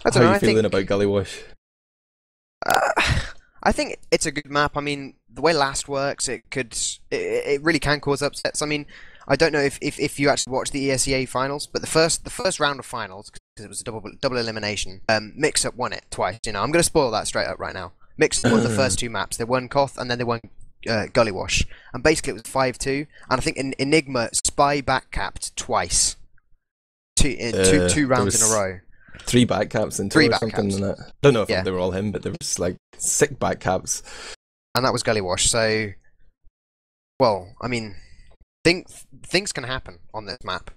I How don't are know. you feeling about Gully Wash? Uh, I think it's a good map. I mean, the way Last works, it really can cause upsets. I mean, I don't know if you actually watched the ESEA finals, but the first round of finals, because it was a double elimination, Mix Up won it twice. I'm going to spoil that straight up right now. Mix Up won the first two maps. They won Koth, and then they won Gully Wash, and basically it was 5-2. And I think Enigma Spy backcapped twice, two There rounds in a was row. three back caps in two Three or back something caps. in it. Don't know if Yeah, they were all him, but there was like sick back caps. and that was Gully Wash. So, well, I mean, things can happen on this map.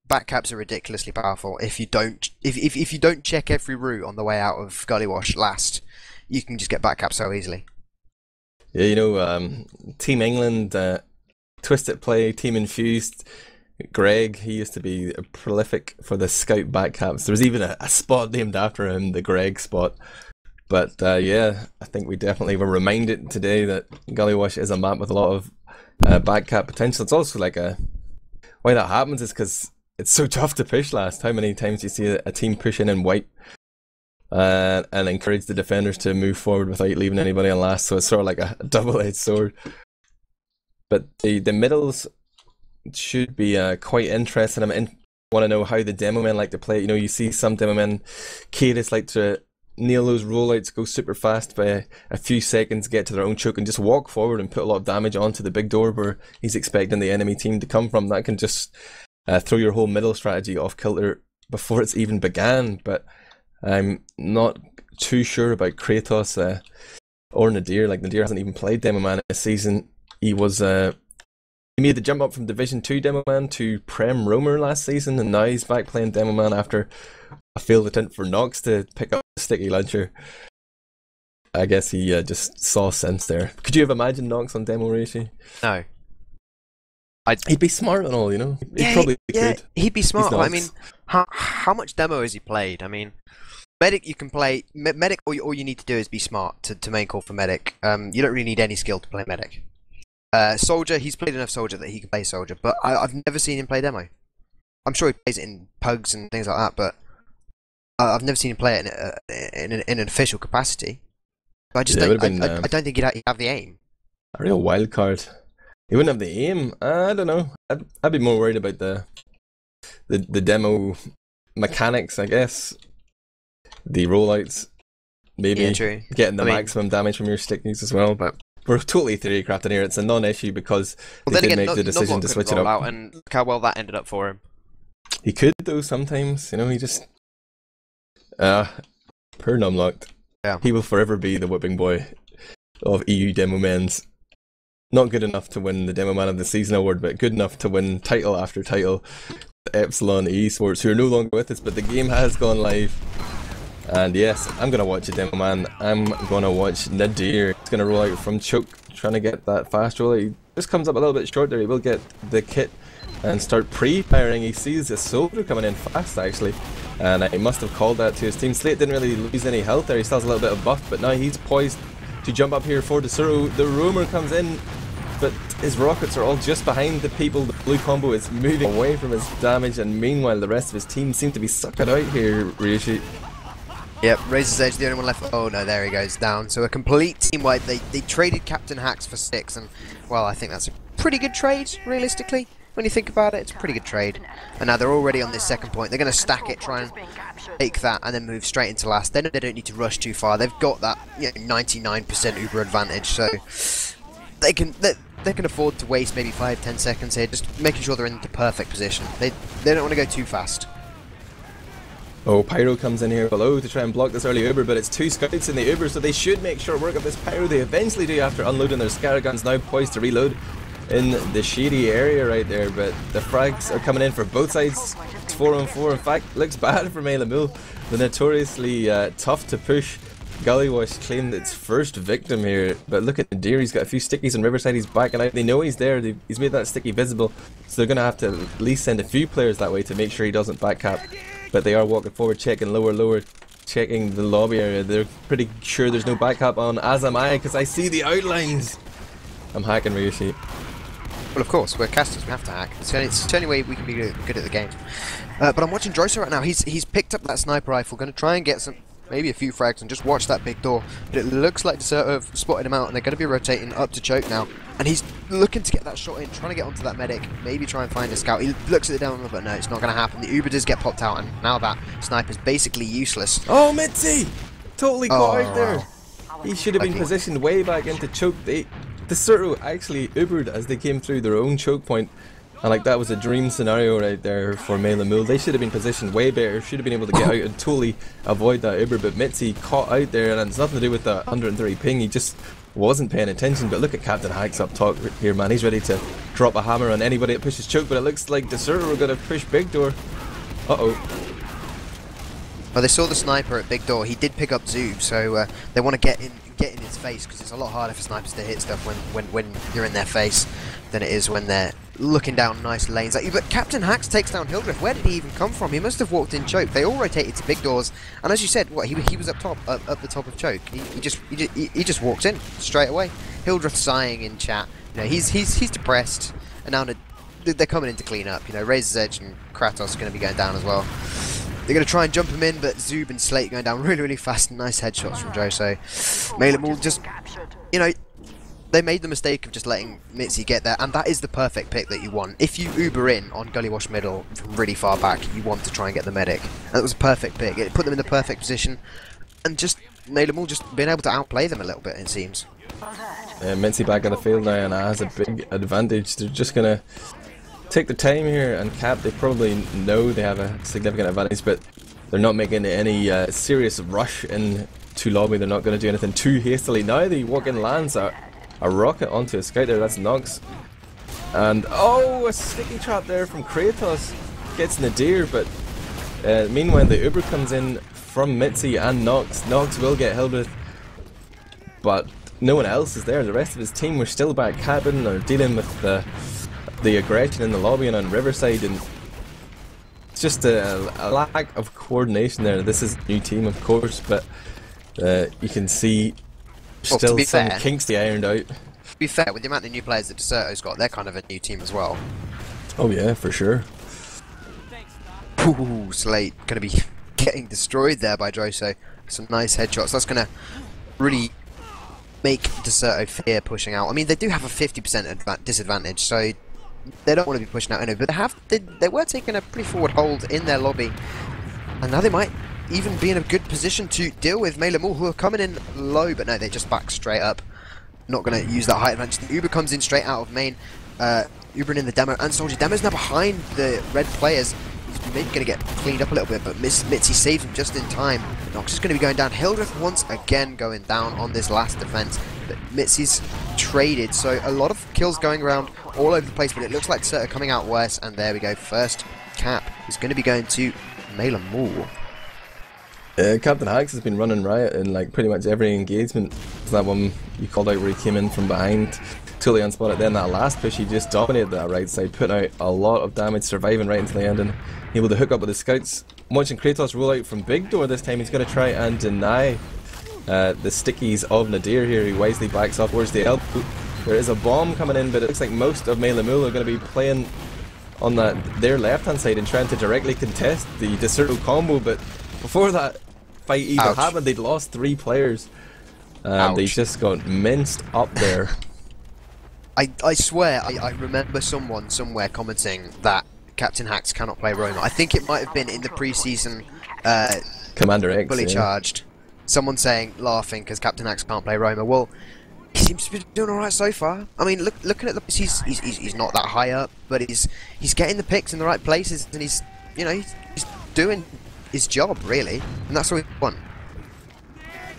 Backcaps are ridiculously powerful. If you don't check every route on the way out of Gully Wash last, you can just get backcaps so easily. Yeah, Team England, Twisted Play, Team Infused. Greg, he used to be prolific for the scout back caps. There was even a spot named after him, the Greg spot. But yeah, I think we definitely were reminded today that Gully Wash is a map with a lot of back cap potential. It's also like why that happens is because it's so tough to push last. How many times do you see a team push in and wipe and encourage the defenders to move forward without leaving anybody on last? So it's sort of like a double-edged sword. But the middles should be quite interesting. Want to know how the demo men like to play. You see some demo men, Kadis like to nail those rollouts, go super fast by a few seconds, get to their own choke, and just walk forward and put a lot of damage onto the big door where he's expecting the enemy team to come from. That can just throw your whole middle strategy off kilter before it's even began. But I'm not too sure about Kratos or Nadir. Like, Nadir hasn't even played demo man this season. He made the jump up from Division 2 Demo Man to Prem Roamer last season, and now he's back playing Demo Man after a failed attempt for Nox to pick up the sticky launcher. I guess he just saw sense there. Could you have imagined Nox on Demo Reishi? No, He'd be smart and all, He yeah, probably yeah, could. he'd be smart. He's But I Nox. mean, how much demo has he played? I mean, Medic you can play Medic. All you need to do is be smart to main call for Medic. You don't really need any skill to play Medic. Soldier, he's played enough Soldier that he can play Soldier, but I've never seen him play demo. I'm sure he plays it in pugs and things like that, but I've never seen him play it in an official capacity. I just Yeah, it don't. would've been, I don't think he'd have the aim. a real wild card. He wouldn't have the aim. I don't know. I'd be more worried about the demo mechanics, I guess. The rollouts, maybe Yeah, true. getting the I mean- maximum damage from your stickies as well, but we're totally theory-crafting here. It's a non-issue because Well, they then did again, make the decision to switch it up. out, and look how well that ended up for him. He could, though, sometimes. He just... poor Numlocked. Yeah. He will forever be the whipping boy of EU Demo Men's. Not good enough to win the Demo Man of the Season award, but good enough to win title after title. Epsilon Esports, who are no longer with us, but the game has gone live. And yes, I'm going to watch a Demo Man. I'm going to watch Nadir. He's going to roll out from choke, trying to get that fast roll. He just comes up a little bit short there. He will get the kit and start pre-firing. He sees the soldier coming in fast, actually. And he must have called that to his team. Slate didn't really lose any health there. He still has a little bit of buff, but now he's poised to jump up here for Desuro. The Roamer comes in, but his rockets are all just behind the people. The blue combo is moving away from his damage, and meanwhile the rest of his team seem to be sucking out here, Ryushi. Yep, Razor's Edge, the only one left. Oh no, there he goes, down. So a complete team wipe. They traded Captain Hacks for 6, and well, I think that's a pretty good trade, realistically. When you think about it, it's a pretty good trade. And now they're already on this second point. They're going to stack it, try and take that, and then move straight into last. They know they don't need to rush too far. They've got that 99% Uber advantage, so they can afford to waste maybe 5-10 seconds here, just making sure they're in the perfect position. They don't want to go too fast. Oh, Pyro comes in here below to try and block this early Uber, but it's 2 scouts in the Uber, so they should make short work of this Pyro. They eventually do after unloading their Scar guns, now poised to reload in the shady area right there, but the frags are coming in for both sides. It's 4-on-4. In fact, looks bad for Mela the notoriously tough to push Gully Wash claimed its first victim here, but look at Nadir, he's got a few stickies on Riverside, he's backing out. They know he's there, he's made that sticky visible, so they're going to have to at least send a few players that way to make sure he doesn't backcap. But they are walking forward, checking lower, checking the lobby area. They're pretty sure there's no backcap on, as am I, because I see the outlines. I'm hacking Ryushi. Well, of course, we're casters, we have to hack. It's the only way we can be good at the game. But I'm watching Droso right now. He's picked up that sniper rifle, going to try and get maybe a few frags and just watch that big door. But it looks like Deserto have spotted him out, and they're going to be rotating up to choke now. And he's looking to get that shot in, trying to get onto that medic, maybe try and find a scout. He looks at it down, but no, it's not going to happen. The Uber does get popped out, and now that sniper's basically useless. Oh, Mitzi! Totally caught out there. Wow. He should have been positioned way back into choke. Deserto actually Ubered as they came through their own choke point. And like that was a dream scenario right there for Mela-Mul. They should have been positioned way better, should have been able to get out and totally avoid that Uber, but Mitzi caught out there, and it's nothing to do with the 130 ping, he just wasn't paying attention. But look at Captain Hacks up top here, man, he's ready to drop a hammer on anybody that pushes choke, but it looks like Deserto are going to push Big Door. Uh-oh. Well, they saw the sniper at Big Door. He did pick up Zoob, so they want to get in his face, because it's a lot harder for snipers to hit stuff when you're in their face than it is when they're looking down nice lanes. But Captain Hacks takes down Hildreth. Where did he even come from? He must have walked in choke. They all rotated to Big Doors, and as you said, what he was up top, up the top of choke. He just walked in straight away. Hildreth sighing in chat. You know, he's depressed, and now they're coming in to clean up. You know, Razor's Edge and Kratos are going to be going down as well. They're going to try and jump him in, but Zoob and Slate going down really fast. Nice headshots from Droso. Mela-Mul just, you know, they made the mistake of just letting Mitzi get there, and that is the perfect pick that you want. If you Uber in on Gully Wash middle from really far back, you want to try and get the medic. And it was a perfect pick. It put them in the perfect position, and just Mela-Mul just being able to outplay them a little bit, it seems. Mitzi back on the field now and has a big advantage. They're just going to take the time here, and Cap, they probably know they have a significant advantage, but they're not making any serious rush into lobby. They're not going to do anything too hastily. Now the walk-in lands a rocket onto a scout there, that's Nox. And oh, a sticky trap there from Kratos. Gets Nadir, but meanwhile the Uber comes in from Mitzi and Nox. Nox will get Hildreth, but no one else is there. The rest of his team were still back cabin or dealing with the aggression in the lobby and on Riverside, and it's just a lack of coordination there. This is a new team, of course, but you can see still some kinks to be ironed out. To be fair, with the amount of new players that Deserto's got, they're kind of a new team as well. Oh yeah, for sure. Ooh, Slate going to be getting destroyed there by Droso. Some nice headshots. That's going to really make Deserto fear pushing out. I mean, they do have a 50% disadvantage, so they don't want to be pushing out anyway, but they were taking a pretty forward hold in their lobby, and now they might even be in a good position to deal with Mela-Mul, who are coming in low, but no, they just back straight up. Not going to use that height advantage. The Uber comes in straight out of main, Uber in the demo, and Soldier. Demo's now behind the red players. He's maybe going to get cleaned up a little bit, but Mitzi saves him just in time. Nox is going to be going down. Hildreth once again going down on this last defense, but Mitzi's traded, so a lot of kills going around all over the place, but it looks like Deserto coming out worse, and there we go. First cap is going to be going to Mela-Mul. Captain Hacks has been running riot in like pretty much every engagement. It's that one you called out where he came in from behind, totally unspotted. Then that last push, he just dominated that right side, put out a lot of damage, surviving right into the end, and able to hook up with the scouts. Watching Kratos roll out from Big Door this time, he's going to try and deny the stickies of Nadir here. He wisely backs off towards the elbow. There is a bomb coming in, but it looks like most of Mela-Mul are going to be playing on their left hand side and trying to directly contest the Deserto combo, but before that fight even happened, they'd lost 3 players. And they just got minced up there. I swear, I remember someone somewhere commenting that Captain Hacks cannot play Roma. I think it might have been in the pre-season Commander X, Fully Charged. Someone saying, laughing, because Captain Hacks can't play Roma. Well, he seems to be doing alright so far. I mean, looking at the he's not that high up, but he's getting the picks in the right places, and he's doing his job really, and that's what we want.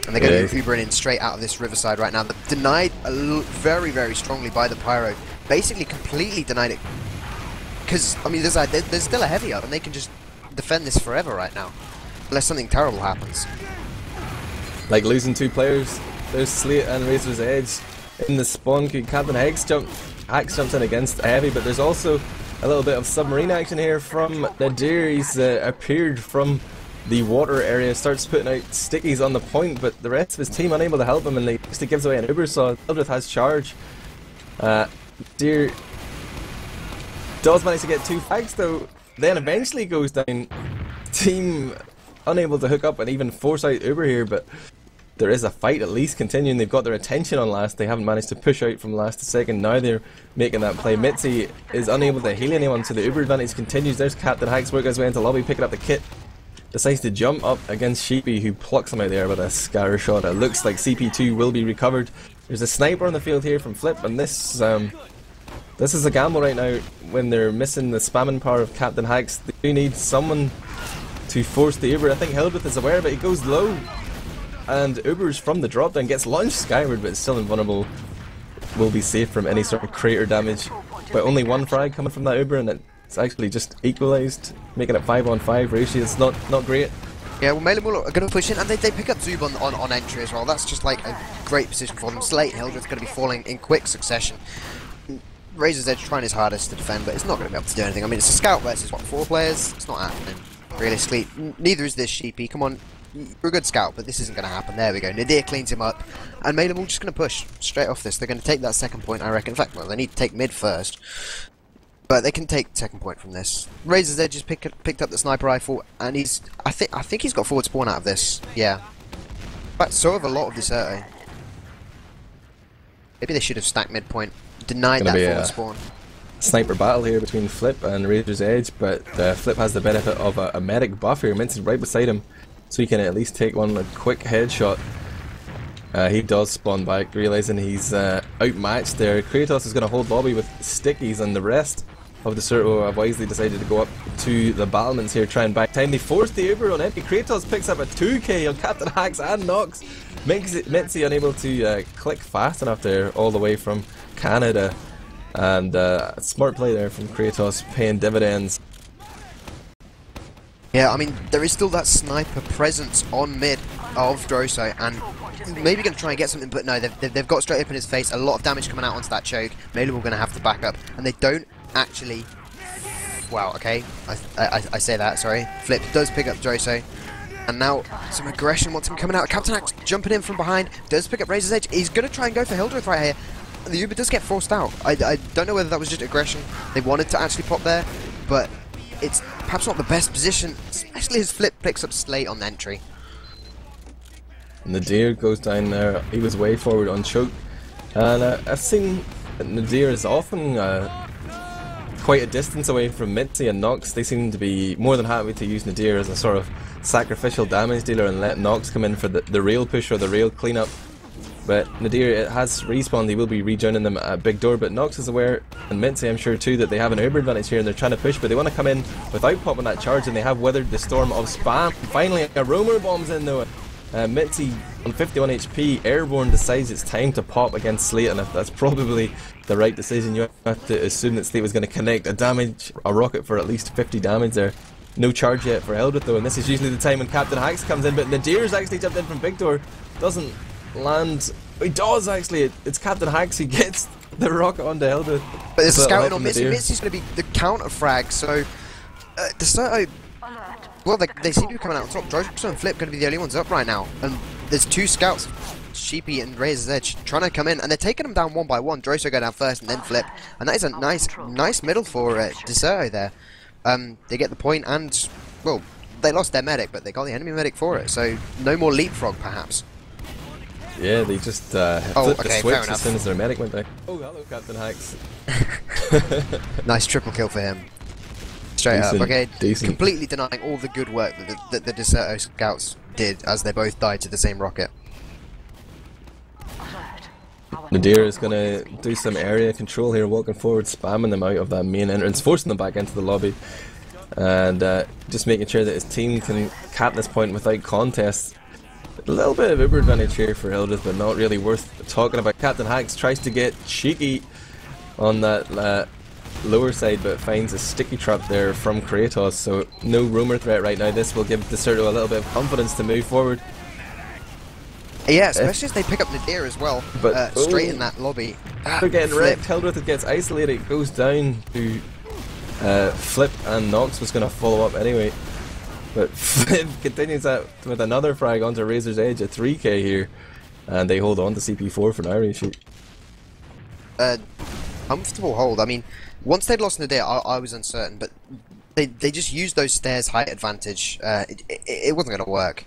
And they're going to be Ubering in straight out of this Riverside right now. They're denied very strongly by the Pyro. Basically, completely denied it. Because I mean, there's still a heavy up, and they can just defend this forever right now, unless something terrible happens. Like losing 2 players. There's Slate and Razor's Edge in the spawn queue. Captain Hacks jumps in against a heavy, but there's also a little bit of submarine action here from Nadir. He's appeared from the water area, starts putting out stickies on the point, but the rest of his team unable to help him, and he gives away an Uber, so Hildreth has charge. Nadir Does manage to get 2 frags though, then eventually goes down. Team unable to hook up and even force out Uber here, but there is a fight at least continuing. They've got their attention on last. They haven't managed to push out from last to second. Now they're making that play. Mitzi is unable to heal anyone, so the Uber advantage continues. There's Captain Hax working his way into lobby, picking up the kit. Decides to jump up against Sheepy, who plucks him out there with a scatter shot. It looks like CP2 will be recovered. There's a sniper on the field here from Flip, and this is a gamble right now when they're missing the spamming power of Captain Hax. They do need someone to force the Uber. I think Hildreth is aware of it. He goes low, and Uber's from the drop down gets launched skyward, but it's still invulnerable. Will be safe from any sort of crater damage. But only 1 frag coming from that Uber, and it's actually just equalised, making it 5-on-5 ratio. It's not great. Yeah, well, Melamul are going to push in, and they pick up Zub on entry as well. That's just like a great position for them. Slate and Hildreth going to be falling in quick succession. Razor's Edge trying his hardest to defend, but it's not going to be able to do anything. I mean, it's a scout versus, what, 4 players? It's not happening, realistically. Neither is this Sheepy. Come on, you're a good scout, but this isn't going to happen. There we go. Nadir cleans him up, and Melamul just going to push straight off this. They're going to take that second point, I reckon. In fact, well, they need to take mid first. But they can take second point from this. Razor's Edge just picked up the sniper rifle, and I think he's got forward spawn out of this. Yeah. But so have a lot of Deserto. Maybe they should have stacked midpoint. Denied that forward spawn. Sniper battle here between Flip and Razor's Edge, but Flip has the benefit of a medic buff here. Mince's right beside him, so he can at least take a quick headshot. He does spawn back, realising he's outmatched there. Kratos is going to hold lobby with stickies, and the rest of Deserto have wisely decided to go up to the battlements here, try and back time. They force the Uber on empty. Kratos picks up a 2k on Captain Hax and Nox. Mitzi unable to click fast enough there, all the way from Canada. And smart play there from Kratos, paying dividends. Yeah, I mean, there is still that sniper presence on mid of Droso, and maybe going to try and get something, but no, they've got straight up in his face. A lot of damage coming out onto that choke. Maybe we're going to have to back up, and they don't actually. Wow, okay, I say that, sorry. Flip does pick up Droso, and now some aggression wants him coming out. Captain Hax jumping in from behind, does pick up Razor's Edge. He's going to try and go for Hildreth right here. The Uber does get forced out. I don't know whether that was just aggression. They wanted to actually pop there, but it's perhaps not the best position, especially as Flip picks up Slate on the entry. Nadir goes down there. He was way forward on choke, and I've seen Nadir is often quite a distance away from Mitzi and Nox. They seem to be more than happy to use Nadir as a sort of sacrificial damage dealer and let Nox come in for the real push or the real cleanup. But Nadir has respawned. He will be rejoining them at Big Door, but Nox is aware, and Mitzi I'm sure too, that they have an Uber advantage here and they're trying to push, but they want to come in without popping that charge, and they have weathered the storm of spam. Finally a roamer bombs in though. Mitzi on 51 HP, Airborne decides it's time to pop against Slate, and if that's probably the right decision, you have to assume that Slate was going to connect a rocket for at least 50 damage there. No charge yet for Hildreth though, and this is usually the time when Captain Hax comes in, but Nadir's actually jumped in from Big Door. Doesn't land. He does actually. It's Captain Hax who gets the rocket onto Hildreth. But there's a scouting on Mitzi. Mitzi's going to be the counter frag, so Deserto, well, they seem to be coming out on top. Droso and Flip going to be the only ones up right now, and there's 2 scouts, Sheepy and Razor's Edge, trying to come in, and they're taking them down one by one. Droso go down first and then Flip, and that is a nice middle for Deserto there. They get the point, and well, they lost their medic, but they got the enemy medic for it, so no more leapfrog perhaps. Yeah, they just flipped the switch as soon as their medic went down. Oh, hello, Captain Hax. Nice triple kill for him. Straight up. Okay, completely denying all the good work that the Deserto scouts did as they both died to the same rocket. Nadir is going to do some area control here, walking forward, spamming them out of that main entrance, forcing them back into the lobby, and just making sure that his team can cap this point without contest. A little bit of Uber advantage here for Hildreth, but not really worth talking about. Captain Hax tries to get cheeky on that lower side, but finds a sticky trap there from Kratos, so no roamer threat right now. This will give Deserto a little bit of confidence to move forward. Yeah, especially as they pick up Nadir as well, but straight in that lobby. They're getting wrecked. Hildreth gets isolated, goes down to Flip, and Nox was going to follow up anyway. But Flip continues that with another frag onto Razor's Edge, a 3k here, and they hold on to CP4 for now, reshoot. comfortable hold. I mean, once they'd lost Nadir, I was uncertain, but they just used those stairs height advantage. It wasn't going to work.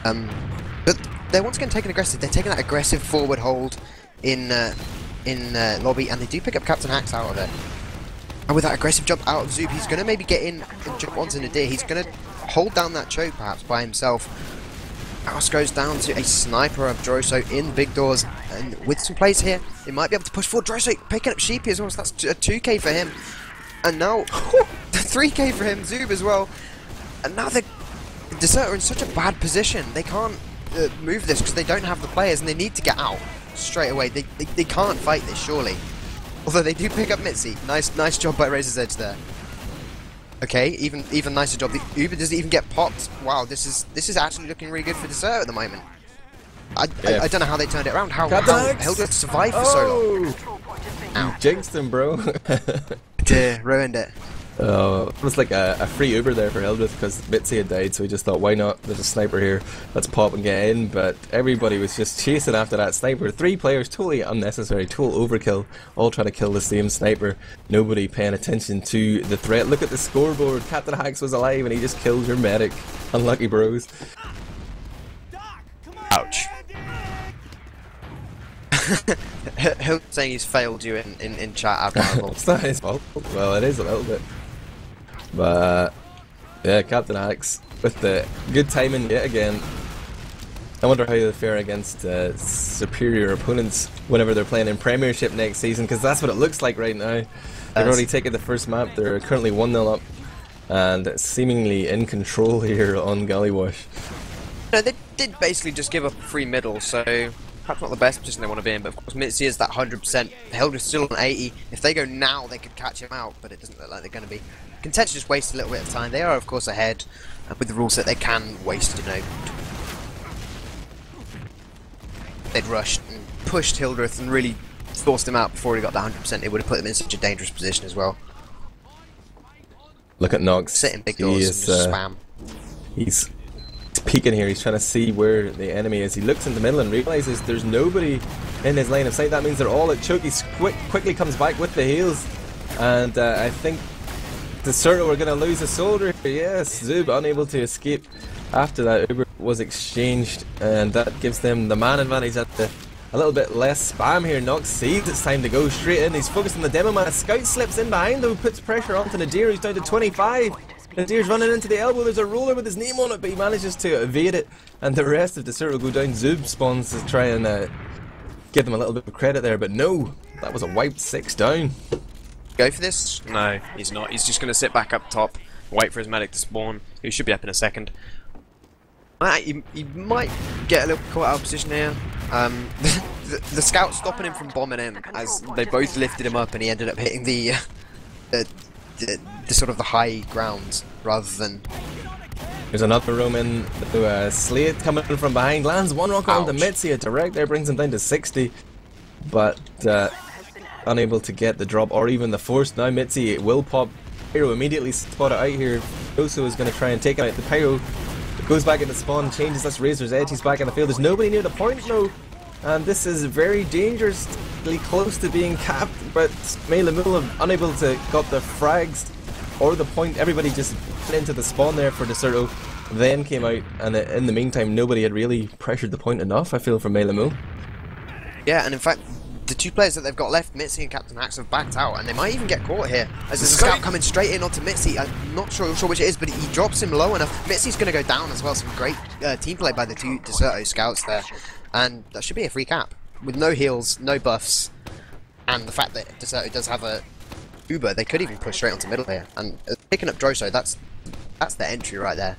But they're once again taking aggressive. They're taking that aggressive forward hold in lobby, and they do pick up Captain Hacks out of it. And with that aggressive jump out of Zoob, he's going to maybe get in and jump onto Nadir. He's going to hold down that choke perhaps by himself. Mouse goes down to a sniper of Droso in big doors, and with some plays here, they might be able to push forward. Droso picking up Sheepy as well, so that's a 2k for him. And now, 3k for him, Zoob as well. And now the Deserter in such a bad position. They can't move this because they don't have the players, and they need to get out straight away. They can't fight this, surely. Although they do pick up Mitzi. Nice job by Razor's Edge there. Okay, even nicer job. The Uber doesn't even get popped. Wow, this is actually looking really good for Deserter at the moment. I don't know how they turned it around. How Hildreth survived for so long. You jinxed him, bro. Ruined it. It was like a free Uber there for Hildreth because Mitzi had died, so we just thought, why not? There's a sniper here, let's pop and get in. But everybody was just chasing after that sniper. 3 players, totally unnecessary, total overkill, all trying to kill the same sniper. Nobody paying attention to the threat. Look at the scoreboard. Captain Hacks was alive and he just killed your medic. Unlucky bros. Ouch. He'll saying he's failed you in chat, Admirable. It's not his fault. Well, it is a little bit. But yeah, Captain Hacks with the good timing yet again. I wonder how they fare against superior opponents whenever they're playing in Premiership next season, because that's what it looks like right now. They've already taken the first map. They're currently 1-0 up and seemingly in control here on Gullywash. No, they did basically just give up a free middle, so perhaps not the best position they want to be in, but of course Mitzi is that 100%. Hildreth's still on 80. If they go now, they could catch him out, but it doesn't look like they're going to be. Content to just waste a little bit of time. They are, of course, ahead, and with the rule set, they can waste, you know. They'd rushed and pushed Hildreth and really forced him out before he got the 100%. It would have put them in such a dangerous position as well. Look at Nox. Sit in big doors and just spam. He's peeking here. He's trying to see where the enemy is. He looks in the middle and realizes there's nobody in his line of sight. That means they're all at choke. He quickly comes back with the heals, and I think Deserter we're going to lose a soldier. Yes, Zoob unable to escape after that Uber was exchanged, and that gives them the man advantage at a little bit less spam here. Nox sees it's time to go straight in. He's focused on the demo man. Scout slips in behind though, puts pressure onto Nadir, who's down to 25. Nadir's running into the elbow. There's a roller with his name on it, but he manages to evade it, and the rest of Deserter will go down. Zoob spawns to try and give them a little bit of credit there, but no, that was a wiped 6 down. Go for this? No, he's not. He's just going to sit back up top, wait for his medic to spawn. He should be up in a second. He might get a little caught out of position here. The scout stopping him from bombing in as they both lifted him up, and he ended up hitting the sort of the high ground rather than. There's another Roman Slate coming in from behind, lands one rock on the Mitzi, a direct there brings him down to 60, but unable to get the drop or even the force. Now Mitzi will pop. Pyro immediately spot it out here. Oso is going to try and take it out. The Pyro goes back into spawn, changes. That's Razor's Edge. He's back in the field. There's nobody near the point though, and this is very dangerously close to being capped. But Meilamul have unable to got the frags or the point. Everybody just went into the spawn there for Deserto, then came out, and in the meantime nobody had really pressured the point enough, I feel, from Meilamul. Yeah, and in fact the 2 players that they've got left, Mitzi and Captain Hacks, have backed out, and they might even get caught here. As there's a scout coming straight in onto Mitzi. I'm not sure which it is, but he drops him low enough. Mitzi's going to go down as well. Some great team play by the 2 Deserto scouts there, and that should be a free cap with no heals, no buffs, and the fact that Deserto does have a Uber, they could even push straight onto middle here. And picking up Droso, that's the entry right there.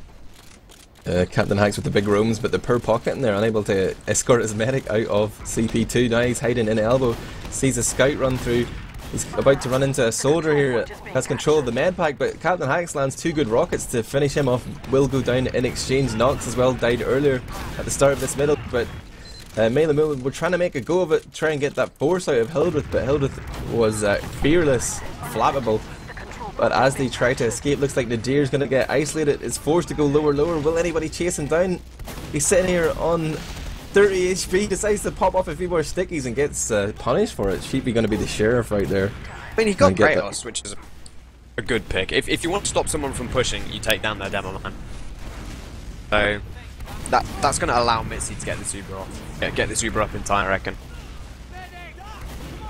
Captain Hacks with the big roams, but the per pocket, and they're unable to escort his medic out of CP2. Now he's hiding in the elbow, sees a scout run through. He's about to run into a soldier here, has control of the med pack, but Captain Hacks lands 2 good rockets to finish him off. Will go down in exchange. Nox as well died earlier at the start of this middle, but Meilamul were trying to make a go of it, try and get that force out of Hildreth, but Hildreth was fearless, flammable. But as they try to escape, looks like Nadir's going to get isolated. Is forced to go lower. Will anybody chase him down? He's sitting here on 30 HP, decides to pop off a few more stickies and gets punished for it. Sheepy going to be the sheriff right there. I mean, he got And get Kratos, which is a good pick. If you want to stop someone from pushing, you take down their demo man. So that's going to allow Mitzi to get this Uber off. Get this Uber up in time, I reckon.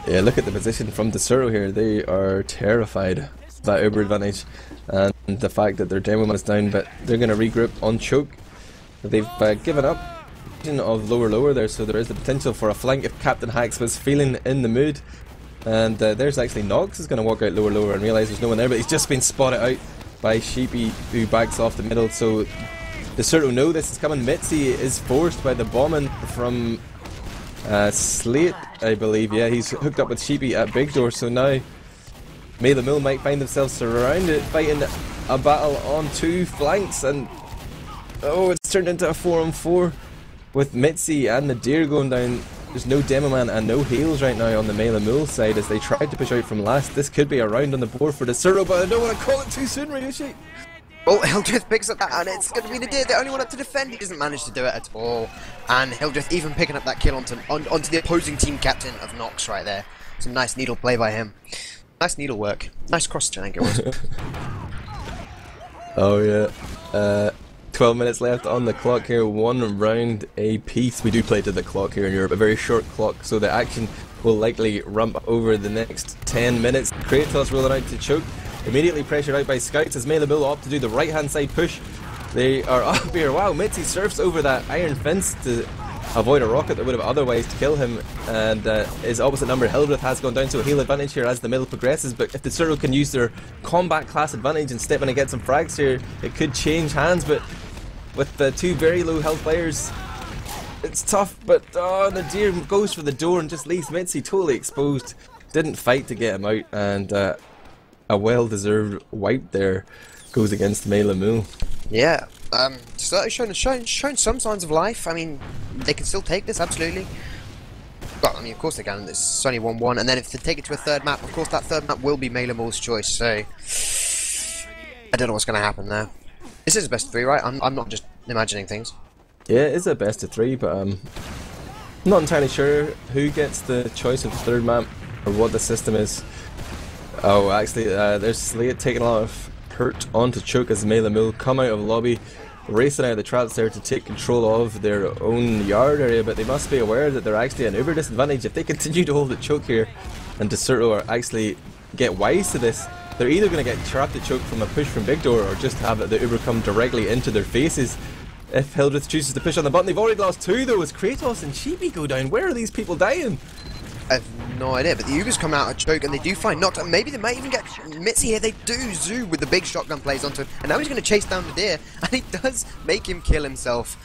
Yeah, look at the position from Desuro here. They are terrified of that Uber advantage and the fact that their demo man is down, but they're going to regroup on choke. They've given up of lower there, so there is the potential for a flank if Captain Hacks was feeling in the mood. And there's actually Nox is going to walk out lower and realise there's no one there, but he's just been spotted out by Sheepy, who backs off the middle. So Desuro know this is coming. Mitzi is forced by the bombing from Slate, I believe. Yeah, he's hooked up with Sheepy at Big Door, so now May the Mill might find themselves surrounded, fighting a battle on two flanks, and oh, it's turned into a 4-on-4 with Mitzi and Nadir going down. There's no Demo Man and no heals right now on the Mela Mule side as they tried to push out from last. This could be a round on the board for Desuro, but I don't want to call it too soon, Ryushi. Well, Hildreth picks up that, and it's going to be Nadir, the only one up to defend. He doesn't manage to do it at all. And Hildreth even picking up that kill onto the opposing team captain of Nox right there. Some nice needle play by him. Nice needle work. Nice cross, I think it was. Oh yeah. 12 minutes left on the clock here, one round a piece. We do play to the clock here in Europe, a very short clock, so the action will likely rump over the next 10 minutes. Kratos rolling out to choke, immediately pressured out by Scouts as Mela Mill opt to do the right hand side push. They are up here. Wow, Mitzi surfs over that iron fence to avoid a rocket that would have otherwise killed him, and his opposite number Hildreth has gone down to a heal advantage here as the middle progresses, but if the Desuro can use their combat class advantage and step in and get some frags here, it could change hands. But with the two very low health players, it's tough. But Nadir goes for the door and just leaves Mitzi totally exposed. Didn't fight to get him out, and a well-deserved wipe there goes against Mela Mule. Yeah, so shown some signs of life. I mean, they can still take this, absolutely. Well, I mean, of course they can. It's only 1-1, and then if they take it to a third map, of course that third map will be Mela Mule's choice. So I don't know what's going to happen there. This is a best of 3, right? I'm not just imagining things. Yeah, it is a best of 3, but I'm not entirely sure who gets the choice of the third map or what the system is. Oh, actually, there's Slate taking a lot of hurt onto choke as Mela Mule come out of lobby, racing out of the traps there to take control of their own yard area, but they must be aware that they're actually an uber disadvantage if they continue to hold the choke here, and Desuro are actually get wise to this. They're either going to get trapped at choke from a push from Big Door or just have the uber come directly into their faces. If Hildreth chooses to push on the button, they've already lost 2 though as Kratos and Sheepy go down. Where are these people dying? I have no idea, but the Ubers come out of choke and they do find Nox. Maybe they might even get Mitzi here. They do zoo with the big shotgun plays onto him, and now he's going to chase down Nadir, and he does make him kill himself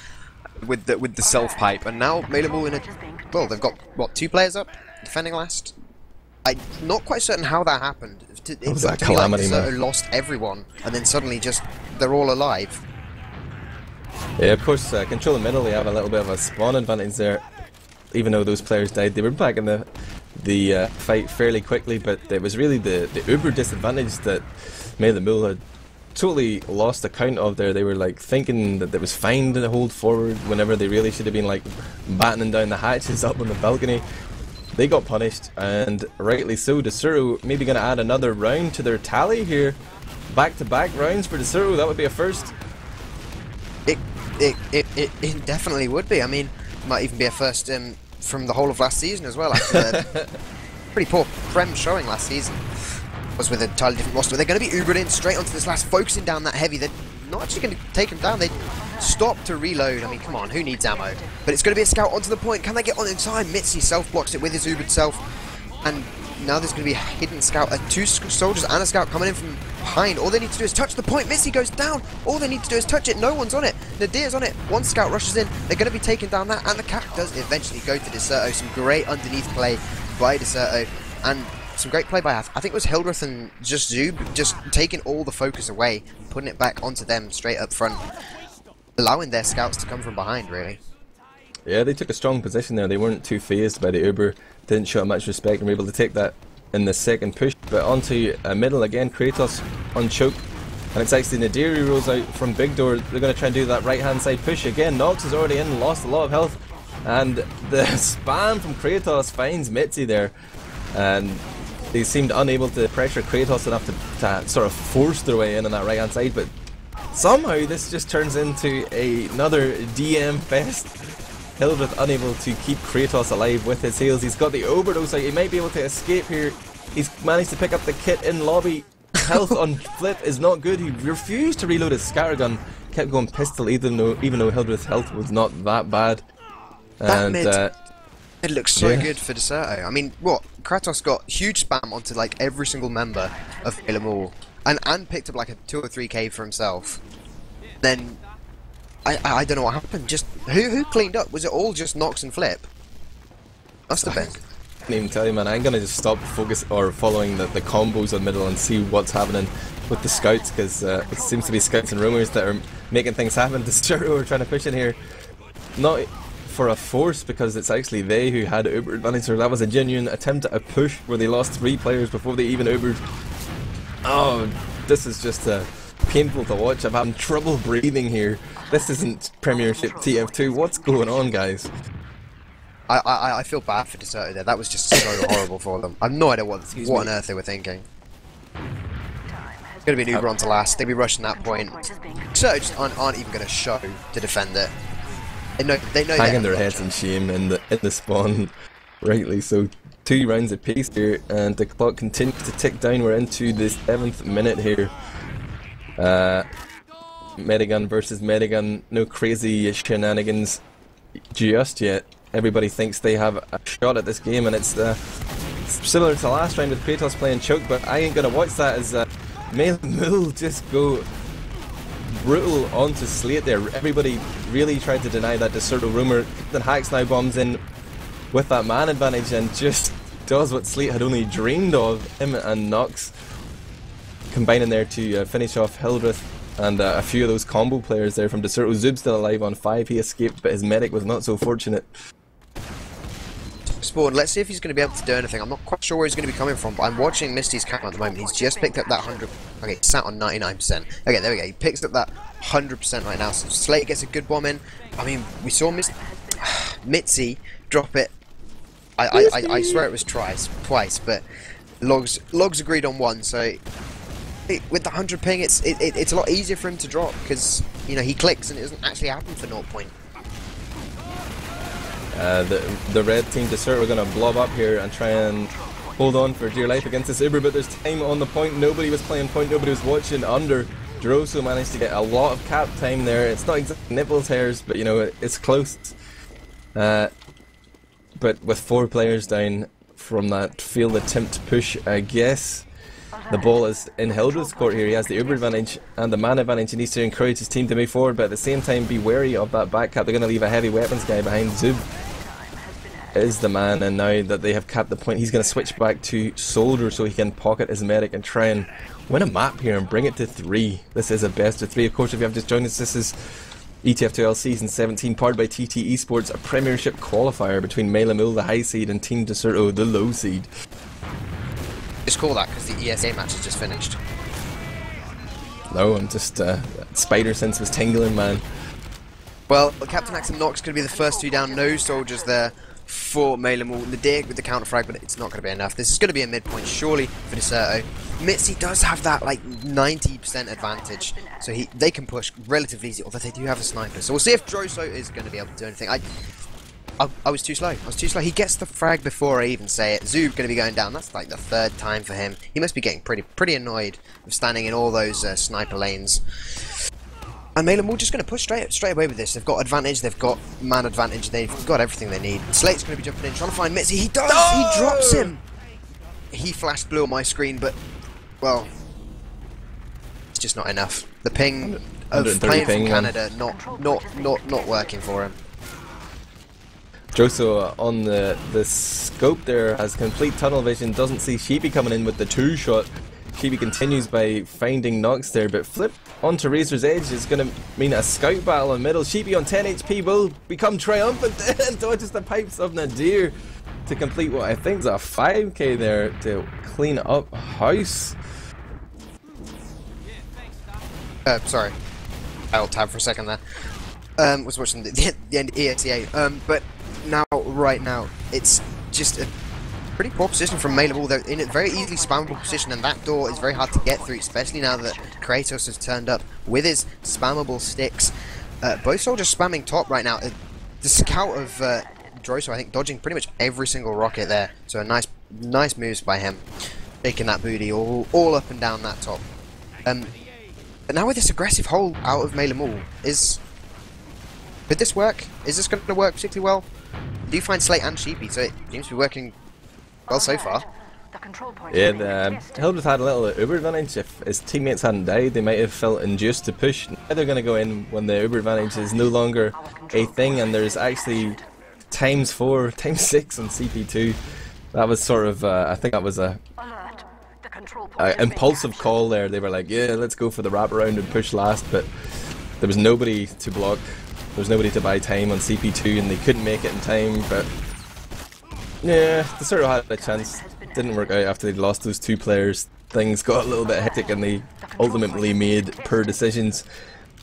with the self pipe. And now Mela Mule in a well, they've got what 2 players up defending last. I'm not quite certain how that happened. It was that looked to me like calamity, man. lost everyone, and then suddenly just they're all alive. Yeah, of course, control the middle, they have a little bit of a spawn advantage there. Even though those players died, they were back in the fight fairly quickly, but it was really the uber disadvantage that Mela Mule had totally lost account of there. They were like thinking that it was fine to hold forward whenever they really should have been like battening down the hatches up on the balcony. They got punished, and rightly so. Desuro maybe going to add another round to their tally here. Back-to-back rounds for Desuro, that would be a first. It definitely would be. I mean, might even be a first from the whole of last season as well. After pretty poor Prem showing last season was with a entirely different roster. They're going to be Ubered in straight onto this last, focusing down that heavy. They're not actually going to take him down. They stop to reload. I mean, come on, who needs ammo? But it's going to be a scout onto the point. Can they get on in time? Mitzi self-blocks it with his Ubered self. And now there's going to be a hidden scout. 2 soldiers and a scout coming in from behind. All they need to do is touch the point. Mitzi goes down. All they need to do is touch it. No one's on it. Nadir's on it. 1 scout rushes in. They're going to be taking down that. And the cap does eventually go to Desuro. Some great underneath play by Desuro. And some great play by, I think it was Hildreth and just Zoob, just taking all the focus away, putting it back onto them straight up front, allowing their scouts to come from behind, really. Yeah, they took a strong position there. They weren't too phased by the Uber, didn't show much respect, and were able to take that in the second push. But onto middle again, Kratos on choke, and it's actually Nadir who rolls out from Big Door. They're going to try and do that right hand side push again. Nox is already in, lost a lot of health. And the spam from Kratos finds Mitzi there, and they seemed unable to pressure Kratos enough to sort of force their way in on that right hand side, but somehow this just turns into another DM fest. Hildreth unable to keep Kratos alive with his heals. He's got the overdose out, he might be able to escape here. He's managed to pick up the kit in lobby. Health on Flip is not good. He refused to reload his scattergun, kept going pistol even though Hildreth's health was not that bad. That And mid, it looks so yeah. good for Deserto. I mean, what? Kratos got huge spam onto like every single member of Maul, and picked up like a 2 or 3k for himself. Then I don't know what happened. Just who cleaned up? Was it all just Nox and Flip? Must have been. I can't even tell you, man. I'm gonna just stop following the combos on middle and see what's happening with the scouts, because it seems to be scouts and rumors that are making things happen. Deserto are trying to push in here, not for a force, because it's actually they who had Uber advantage. So that was a genuine attempt at a push where they lost 3 players before they even Ubered. Oh, this is just painful to watch. I'm having trouble breathing here. This isn't Premiership TF2. What's going on, guys? I feel bad for Deserto there. That was just so horrible for them. I've no idea what on earth they were thinking. It's going to be an Uber on to last. They'll be rushing that point. Deserto just aren't even going to show to defend it. They know hanging their heads in shame in the spawn, rightly so. 2 rounds apiece here, and the clock continues to tick down. We're into the 7th minute here. Medigun versus Medigun. No crazy shenanigans just yet. Everybody thinks they have a shot at this game, and it's similar to last round with Kratos playing choke, but I ain't gonna watch that as Maul just go brutal onto Slate there. Everybody really tried to deny that Deserto rumor. Then Hax now bombs in with that man advantage and just does what Slate had only dreamed of. Him and Nox combining there to finish off Hildreth and a few of those combo players there from Deserto. Zub still alive on 5, he escaped, but his medic was not so fortunate. Spawn, let's see if he's going to be able to do anything. I'm not quite sure where he's going to be coming from, but I'm watching Misty's camera at the moment. He's just picked up that 100. Okay, he's sat on 99%. Okay, there we go. He picks up that 100% right now. So Slate gets a good bomb in. I mean, we saw Mitzi drop it. I swear it was twice, but Logs agreed on 1. So with the 100 ping, it's a lot easier for him to drop because he clicks and it doesn't actually happen for 0 point. The red team Deserto are going to blob up here and try and hold on for dear life against this Uber, but there's time on the point. Nobody was playing point, nobody was watching under. Droso managed to get a lot of cap time there. It's not exactly nipple tears, but it's close. But with 4 players down from that failed attempt push, I guess the ball is in Hildreth's court here. He has the Uber advantage and the man advantage. He needs to encourage his team to move forward, but at the same time be wary of that back cap. They're going to leave a heavy weapons guy behind. Zub is the man, and now that they have capped the point, he's going to switch back to Soldier so he can pocket his medic and try and win a map here and bring it to 3. This is a best of 3. Of course, if you have just joined us, this is ETF2L Season 17, powered by TT Esports, a Premiership qualifier between Maul, the high seed, and Team Deserto, the low seed. Just call that because the ESA match has just finished. No, I'm just spider sense was tingling, man. Well, Captain Hax and Nox going to be the first 2 down. No soldiers there for Maul. Nadir with the counter frag, but it's not going to be enough. This is going to be a midpoint, surely, for Deserto. Mitzi does have that like 90% advantage, so they can push relatively easy, although they do have a sniper. So we'll see if Droso is going to be able to do anything. I was too slow. He gets the frag before I even say it. Zub going to be going down. That's like the 3rd time for him. He must be getting pretty annoyed of standing in all those sniper lanes. And Maul just going to push straight away with this. They've got advantage. They've got man advantage. They've got everything they need. Slate's going to be jumping in, trying to find Mitzi. He does. Oh! He drops him. He flashed blue on my screen, but well, it's just not enough. The ping of playing from Canada not working for him. Droso on the scope there has complete tunnel vision, doesn't see Sheepy coming in with the 2 shot. Sheepy continues by finding Nox there, but Flip onto Razor's Edge is going to mean a scout battle in middle. Sheepy on 10 HP will become triumphant and dodges the pipes of Nadir to complete what I think is a 5k there to clean up house. Sorry, I'll tab for a second there. Was watching the end EXEA. But now, right now, it's just a pretty poor position from Mela. They're in a very easily spammable position, and that door is very hard to get through, especially now that Kratos has turned up with his spammable sticks. Both soldiers spamming top right now. The scout of Droso, I think, dodging pretty much every single rocket there. So a nice moves by him, taking that booty all up and down that top. But now with this aggressive hold out of Mela Mul, could this work? Is this going to work particularly well? Do you find Slate and Sheepy, so it seems to be working well so far. Yeah, Hildreth had a little Uber advantage. If his teammates hadn't died, they might have felt induced to push. Now they're going to go in when the Uber advantage is no longer a thing, and there's actually ×4, ×6 on CP2. That was sort of, I think that was a impulsive call there. They were like, yeah, let's go for the wraparound and push last, but there was nobody to block. There was nobody to buy time on CP2, and they couldn't make it in time, but yeah, they sort of had a chance. Didn't work out after they'd lost those 2 players. Things got a little bit hectic, and they ultimately made poor decisions.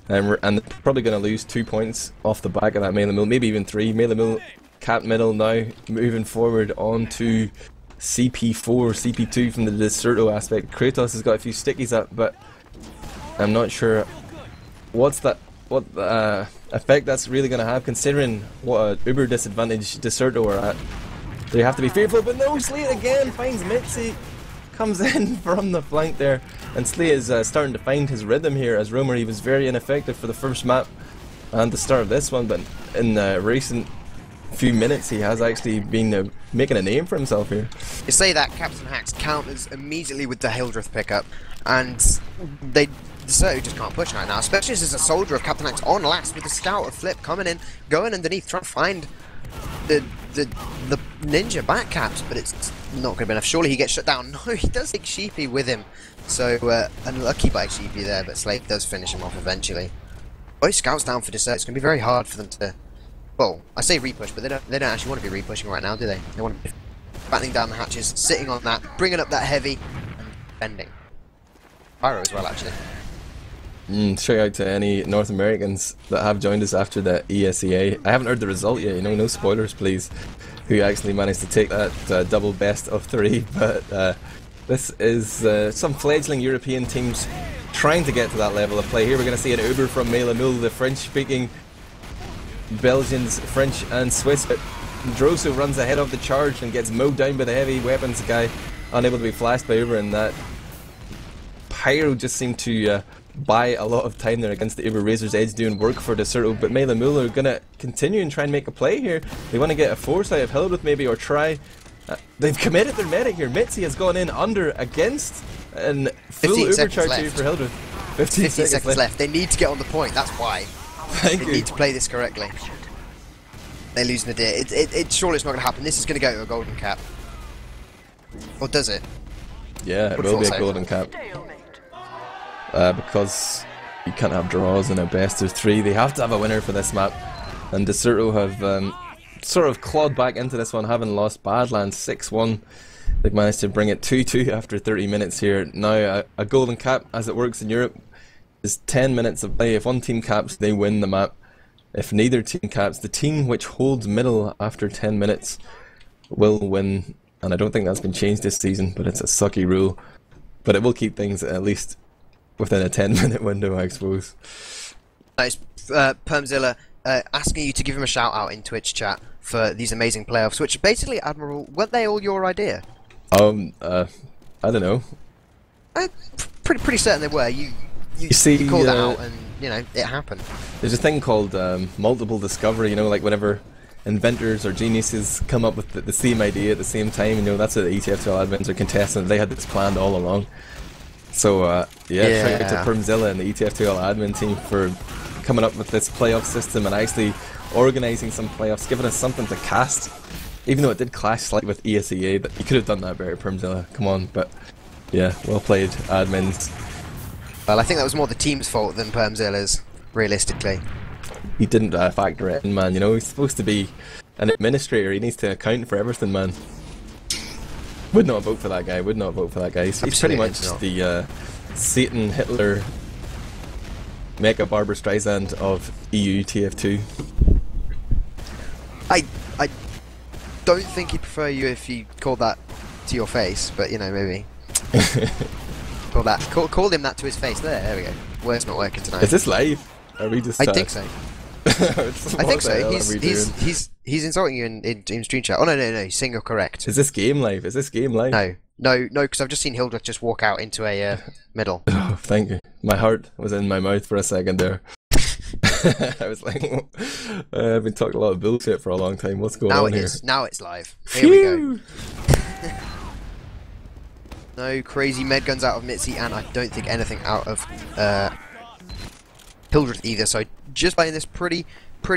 And they're probably going to lose 2 points off the back of that Mela Mul, maybe even 3. Mela Mul capped middle now, moving forward on to CP4, CP2 from the Deserto aspect. Kratos has got a few stickies up, but I'm not sure what effect that's really going to have, considering what a uber disadvantage Deserto are at. So you have to be fearful, but no, Slate again finds Mitzi, comes in from the flank there, and Slate is starting to find his rhythm here. As Romer, he was very ineffective for the first map and the start of this one, but in recent few minutes he has actually been making a name for himself here. You say that Captain Hacks counters immediately with the Hildreth pickup, and Deserto just can't push right now, especially as there's a soldier of Captain Hacks on last with the scout of Flip coming in, going underneath, trying to find the ninja back caps, but it's not going to be enough. Surely he gets shut down. No, he does take Sheepy with him. So unlucky by Sheepy there, but Slate does finish him off eventually. Both scouts down for Deserto. It's going to be very hard for them to, well, I say repush, but they don't actually want to be repushing right now, do they? They want to be battening down the hatches, sitting on that, bringing up that heavy, and bending. Pyro as well, actually. Shout out to any North Americans that have joined us after the ESEA. I haven't heard the result yet, you know, no spoilers please, who actually managed to take that double best of 3, but this is some fledgling European teams trying to get to that level of play. Here we're going to see an Uber from Mela Mul, the French-speaking Belgians, French and Swiss. Droso runs ahead of the charge and gets mowed down by the heavy weapons guy, unable to be flashed by Uber, and that Pyro just seemed to buy a lot of time there against the Uber Razor's Edge, doing work for Deserto, but Mela Mul are going to continue and try and make a play here. They want to get a force out of Hildreth maybe, or try. They've committed their medic here. Mitzi has gone in under against and full Uber charge for Hildreth. 15 seconds left. They need to get on the point, that's why. They need to play this correctly. They're losing the deer. Surely it's not going to happen. This is going to go to a golden cap. Or does it? Yeah, it will be a golden cap. Because you can't have draws in a best of 3. They have to have a winner for this map, and Deserto have sort of clawed back into this one, having lost Badlands 6-1. They've managed to bring it 2-2 after 30 minutes here. Now a golden cap, as it works in Europe, is 10 minutes of play. If one team caps, they win the map. If neither team caps, the team which holds middle after 10 minutes will win. And I don't think that's been changed this season, but it's a sucky rule. But it will keep things at least within a 10-minute window, I suppose. Nice. Permzilla asking you to give him a shout out in Twitch chat for these amazing playoffs, which basically, Admiral, weren't they all your idea? I don't know. Pretty certain they were. You see, called that out, and you know it happened. There's a thing called multiple discovery. You know, like whenever inventors or geniuses come up with the same idea at the same time. You know, that's what the ETF2L admins are contesting. They had this planned all along. So yeah, shout out to Permzilla and the ETF2L admin team for coming up with this playoff system and actually organising some playoffs, giving us something to cast. Even though it did clash slightly with ESEA, but you could have done that better, Permzilla. Come on, but yeah, well played, admins. Well, I think that was more the team's fault than Permzilla's, realistically. He didn't factor it in, man. You know, he's supposed to be an administrator. He needs to account for everything, man. Would not vote for that guy. Would not vote for that guy. He's pretty much the Satan, Hitler, Mecha Barbara Streisand of EU TF2. I don't think he'd prefer you if you called that to your face, but you know, maybe. Called him that to his face. There we go. Word's not working tonight. Is this live? Are we just? I think so. I think so. He's insulting you in stream chat. Oh no, he's saying you're correct. Is this game live? Is this game live? No, because I've just seen Hildreth just walk out into a middle. Oh, thank you. My heart was in my mouth for a second there. I was like, I've been talking a lot of bullshit for a long time. What's going on here? Now it's live. Here we go. No crazy med guns out of Mitzi, and I don't think anything out of Hildreth either. So just playing this pretty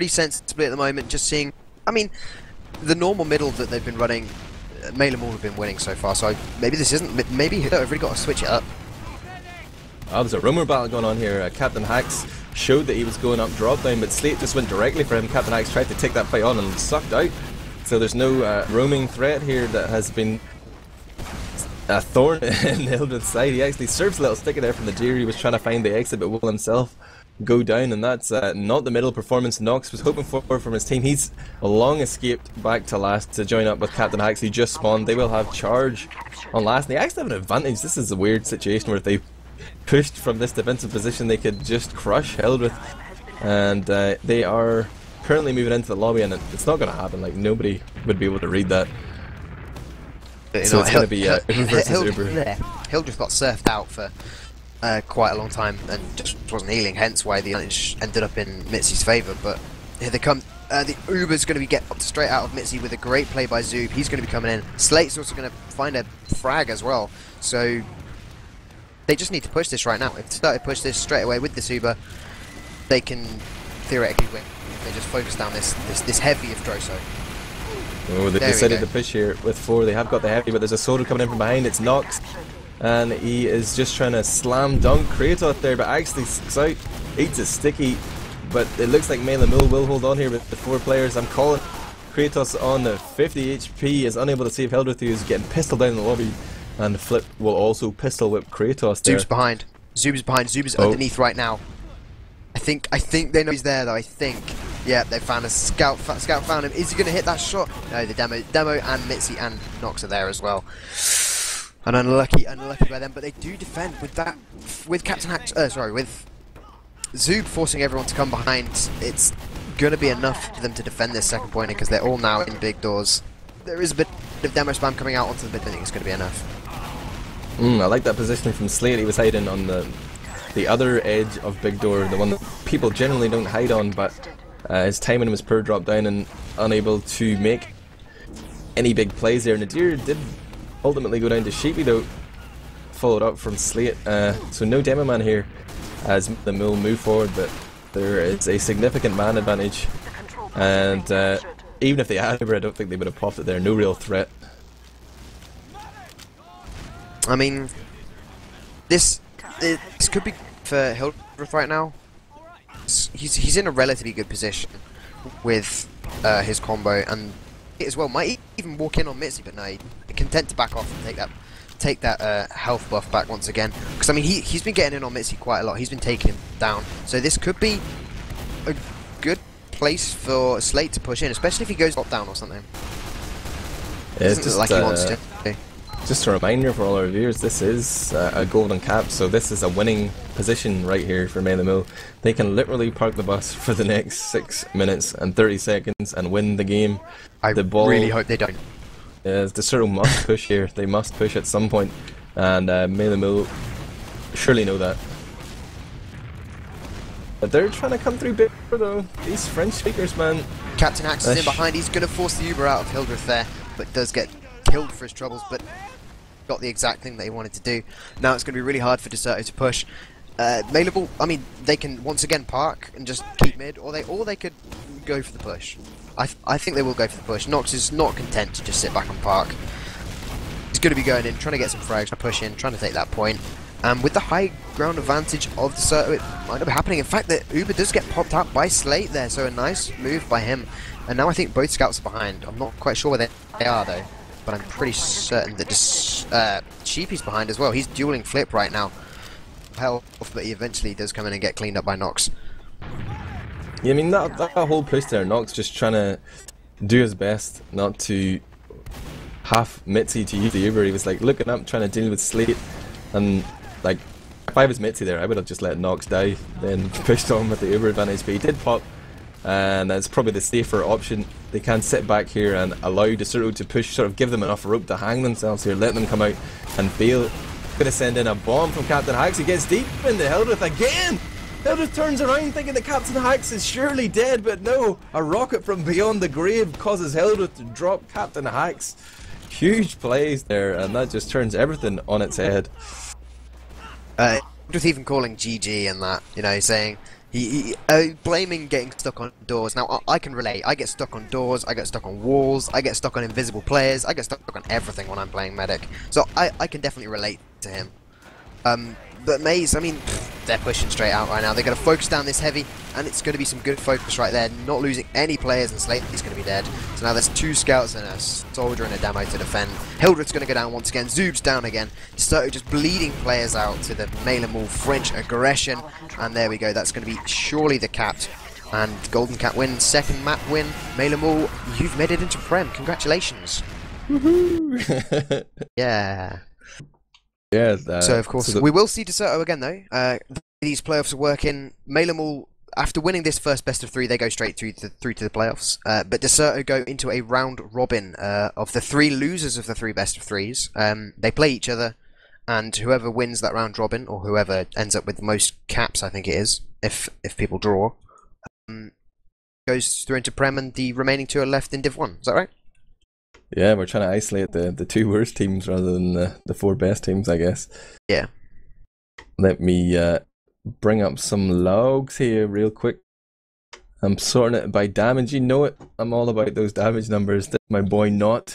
sensibly at the moment. Just seeing, I mean, the normal middle that they've been running, Melee Maul have been winning so far. So maybe this isn't. Maybe they've really got to switch it up. Oh, there's a rumor battle going on here. Captain Hacks showed that he was going up drop down, but Slate just went directly for him. Captain Hacks tried to take that fight on and sucked out. So there's no roaming threat here that has been a thorn in Hildreth's side. He actually serves a little sticky there from the Deer. He was trying to find the exit, but will himself go down, and that's not the middle performance Nox was hoping for from his team. He's long escaped back to last to join up with Captain Hacks, who just spawned. They will have charge on last, and they actually have an advantage. This is a weird situation where if they pushed from this defensive position, they could just crush Hildreth, and they are currently moving into the lobby, and it's not going to happen. Like, nobody would be able to read that. So it's going to be Uber versus Uber. Hildreth got surfed out for quite a long time and just wasn't healing, hence why the advantage ended up in Mitzi's favour. But here they come. The Uber's going to be get straight out of Mitzi with a great play by Zoob. He's going to be coming in. Slate's also going to find a frag as well. So they just need to push this right now. If they start to push this straight away with this Uber, they can theoretically win. They just focus down this heavy of Droso. Oh, they've decided to push here with 4. They have got the heavy, but there's a soldier coming in from behind. It's Nox, and he is just trying to slam dunk Kratos there, but actually sticks out, eats a sticky. But it looks like Melee Maul will hold on here with the 4 players. I'm calling Kratos on the 50 HP, is unable to save Hildreth, who's getting pistol down in the lobby, and Flip will also pistol whip Kratos there. Zoob's behind. Zoob's behind. Zoob's underneath right now. I think they know he's there though. I think. Yeah, they found a scout. Scout found him. Is he going to hit that shot? No, the demo and Mitzi and Nox are there as well. And unlucky by them, but they do defend with that. With Captain Hack. With Zoob forcing everyone to come behind. It's going to be enough for them to defend this second point because they're all now in big doors. There is a bit of demo spam coming out onto the mid. I think it's going to be enough. I like that position from Slate. He was hiding on the other edge of big door, the one that people generally don't hide on, but his timing was poor, drop down and unable to make any big plays there. Nadir did ultimately go down to Sheepy though, followed up from Slate, so no demo man here as the Maul move forward, but there is a significant man advantage, and even if they had Uber, I don't think they would have popped it there. No real threat. I mean, this could be for Hildreth right now. He's in a relatively good position with his combo, and as well might even walk in on Mitzi, but no, he's content to back off and take that health buff back once again. Because I mean, he's been getting in on Mitzi quite a lot. He's been taking him down, so this could be a good place for Slate to push in, especially if he goes top down or something. Yeah, doesn't look like he wants to. Just a reminder for all our viewers, this is a golden cap, so this is a winning position right here for Melee Maul. They can literally park the bus for the next 6 minutes and 30 seconds and win the game. I really hope they don't. The Cyril must push here. They must push at some point, and Melee Maul surely know that. But they're trying to come through big though. These French speakers, man. Captain Axe is in behind. He's going to force the Uber out of Hildreth there, but does get killed for his troubles, but got the exact thing that he wanted to do. Now it's going to be really hard for Deserto to push. Melee Maul, I mean, they can once again park and just keep mid, or they could go for the push. I think they will go for the push. Nox is not content to just sit back and park. He's going to be going in, trying to get some frags, push in, trying to take that point. With the high ground advantage of Deserto, it might not be happening. In fact, the Uber does get popped out by Slate there, so a nice move by him. And now I think both scouts are behind. I'm not quite sure where they are though, but I'm pretty certain that Sheepy's behind as well. He's dueling Flip right now. Health, but he eventually does come in and get cleaned up by Nox. Yeah, I mean that whole push there, Nox just trying to do his best not to half Mitzi to use the Uber. He was like looking up, trying to deal with Slate, and like if I was Mitzi there, I would have just let Nox die, then pushed on with the Uber advantage. But he did pop, and that's probably the safer option. They can sit back here and allow Dexerto to push, sort of give them enough rope to hang themselves here, let them come out, and Bale gonna send in a bomb from Captain Hacks. He gets deep into Hildreth again. Hildreth turns around thinking that Captain Hacks is surely dead, but no, a rocket from beyond the grave causes Hildreth to drop Captain Hacks. Huge plays there, and that just turns everything on its head. Just even calling GG and that, you know, saying he blaming getting stuck on doors. Now I can relate. I get stuck on doors. I get stuck on walls. I get stuck on invisible players. I get stuck on everything when I'm playing medic. So I can definitely relate to him. But Maze, I mean, they're pushing straight out right now. They're going to focus down this heavy, and it's going to be some good focus right there. Not losing any players, and Slate is going to be dead. So now there's 2 scouts and a soldier and a demo to defend. Hildreth's going to go down once again. Zoob's down again. Dexerto just bleeding players out to the Melee Maul French aggression. And there we go. That's going to be surely the capped. And Golden Cat wins. 2nd map win. Melee Maul, you've made it into Prem. Congratulations. Woohoo! Yeah. Yeah. So of course we will see Dexerto again though. These playoffs are working. Melee Maul, after winning this first best of 3, they go straight through to the playoffs. But Dexerto go into a round robin of the 3 losers of the 3 best of 3s. They play each other, and whoever wins that round robin, or whoever ends up with the most caps, I think it is, if people draw, goes through into Prem, and the remaining 2 are left in Div 1. Is that right? Yeah, we're trying to isolate the 2 worst teams rather than the 4 best teams, I guess. Yeah. Let me bring up some logs here real quick. I'm sorting it by damage. You know it. I'm all about those damage numbers. That's my boy Not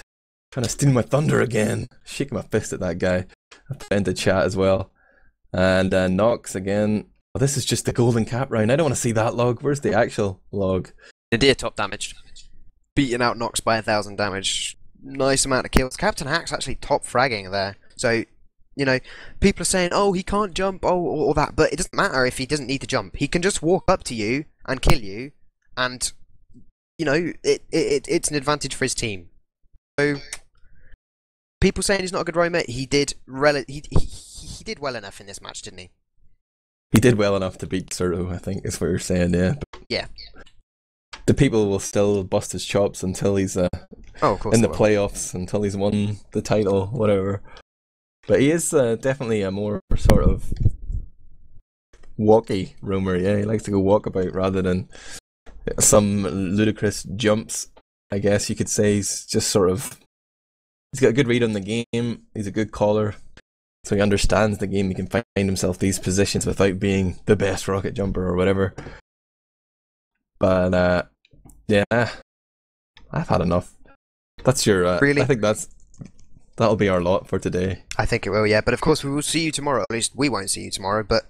trying to steal my thunder again. Shaking my fist at that guy. I put into chat as well. And Nox again. Oh, this is just the golden cap round. I don't want to see that log. Where's the actual log? Nadir top damaged. Beating out Nox by 1,000 damage. Nice amount of kills. Captain Hacks actually top fragging there. So, you know, people are saying, oh, he can't jump, oh, or that. But it doesn't matter if he doesn't need to jump. He can just walk up to you and kill you. And, you know, it's an advantage for his team. So, people saying he's not a good roamer, he did he did well enough in this match, didn't he? He did well enough to beat Dexerto, I think is what you're saying, yeah. But yeah. The people will still bust his chops until he's in the playoffs, until he's won the title, whatever. But he is definitely a more sort of walky roamer, yeah. He likes to go walkabout rather than some ludicrous jumps, I guess you could say. He's just sort of... He's got a good read on the game, he's a good caller, so he understands the game. He can find himself these positions without being the best rocket jumper or whatever. But yeah, I've had enough. That's your really? I think that'll be our lot for today. I think it will, yeah. But of course we will see you tomorrow. At least we won't see you tomorrow, but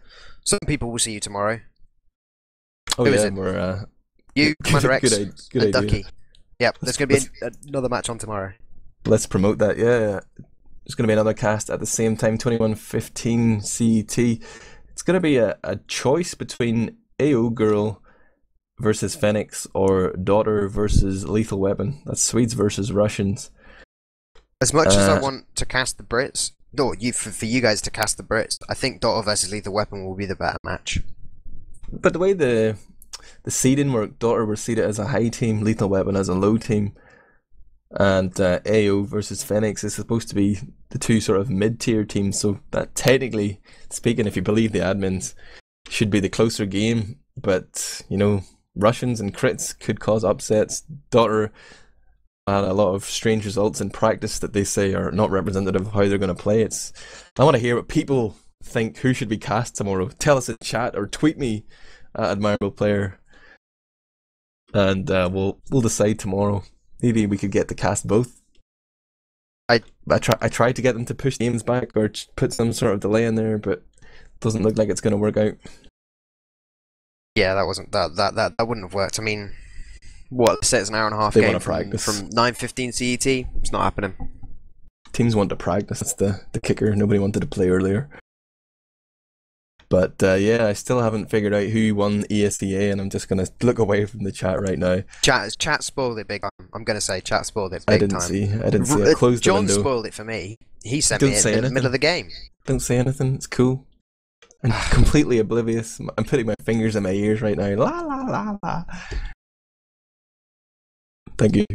some people will see you tomorrow. Oh, Who yeah, is it? we're you, Commander X, good and idea. Ducky. Yep, there's going to be another match on tomorrow. Let's promote that, yeah. There's going to be another cast at the same time, 21:15 CET. It's going to be a choice between AO Girl versus Phoenix or Daughter versus Lethal Weapon. That's Swedes versus Russians. As much as I want to cast the Brits, no, for you guys to cast the Brits, I think Daughter versus Lethal Weapon will be the better match. But the way the seeding worked, Daughter was seeded as a high team, Lethal Weapon as a low team, and AO versus Phoenix is supposed to be the 2 sort of mid-tier teams, so that technically speaking, if you believe the admins, should be the closer game. But, you know, Russians and crits could cause upsets. Daughter had a lot of strange results in practice that they say are not representative of how they're going to play. I want to hear what people think who should be cast tomorrow. Tell us in chat or tweet me at Admirable Player, and we'll decide tomorrow. Maybe we could get to cast both. I tried to get them to push games back or put some sort of delay in there, but it doesn't look like it's going to work out. Yeah, that wouldn't have worked. I mean, what, say it's an hour and a half they game from 9:15 CET? It's not happening. Teams want to practice. That's the kicker. Nobody wanted to play earlier. But yeah, I still haven't figured out who won ESEA, and I'm just gonna look away from the chat right now. Chat spoiled it big time. I'm gonna say chat spoiled it I big didn't time. see. I didn't see. I closed the John window. spoiled it for me. He sent Don't me it say in the middle anything. of the game. Don't say anything. It's cool. I'm completely oblivious. I'm putting my fingers in my ears right now. La la la la. Thank you.